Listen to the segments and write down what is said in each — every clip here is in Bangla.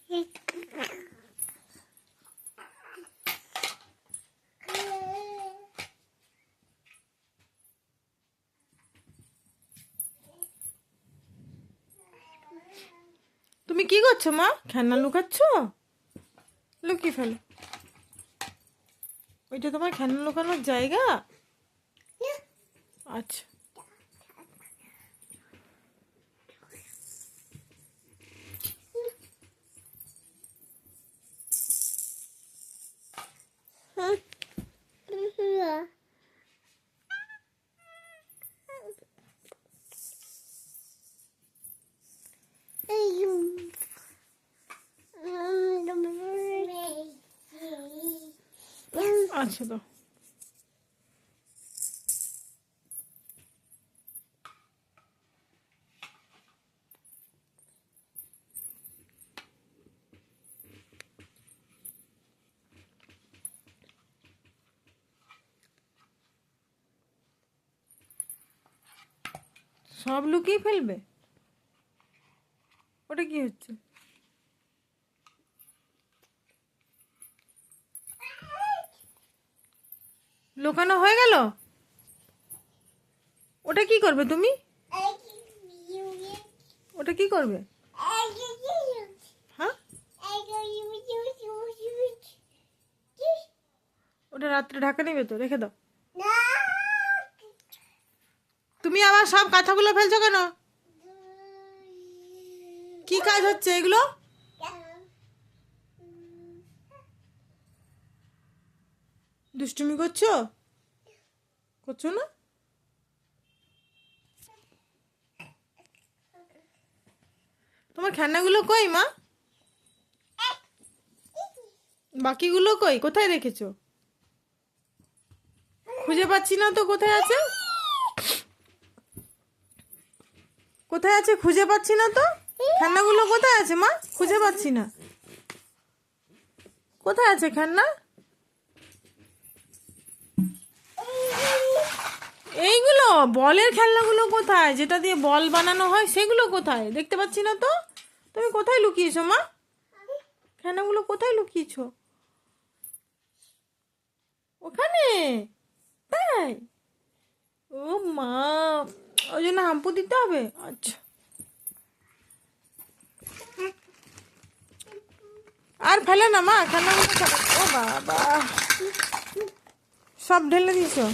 তুমি কি করছো মা? খেলনা লুকাচ্ছ? লুকিয়ে ফেলো। ওইটা তোমার খেলনা লুকানোর জায়গা? আচ্ছা। আচ্ছা তো সব লুকিয়ে ফেলবে? ওটা কি হচ্ছে? লুকানো হয়ে গেল? ওটা কি করবে তুমি? ওটা কি করবে? হ্যাঁ, ওটা রাত্রে ঢাকা নেবে তো, রেখে দাও। তুমি আবার সব কাঁথাগুলো ফেলছো কেন? কি কাজ হচ্ছে এগুলো? দুষ্টুমি করছো? করছো না? তোমার খেলনাগুলো কই মা? বাকিগুলো কই? কোথায় রেখেছো? খুঁজে পাচ্ছি না তো, কোথায় আছে? কোথায় আছে খুঁজে পাচ্ছি না তো। খেলনাগুলো কোথায় আছে মা? খুঁজে পাচ্ছি না। কোথায় আছে খেলনা? এইগুলো বলের খেলনাগুলো কোথায়? যেটা দিয়ে বল বানানো হয় সেগুলো কোথায়? দেখতে পাচ্ছি না তো। তুমি কোথায় লুকিয়েছো মা? খেলনাগুলো কোথায় লুকিয়েছো? ওখানে? তাই? ও মা, ওই জন্য হাম্পু দিতে হবে? আচ্ছা। আর ফেলে না মা, খেলনাগুলো ফেলে। ও বাবা, সব ঢেলে দিয়েছো?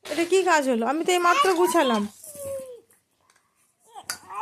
এটা কি কাজ হলো? আমি তো এই মাত্র গুছালাম।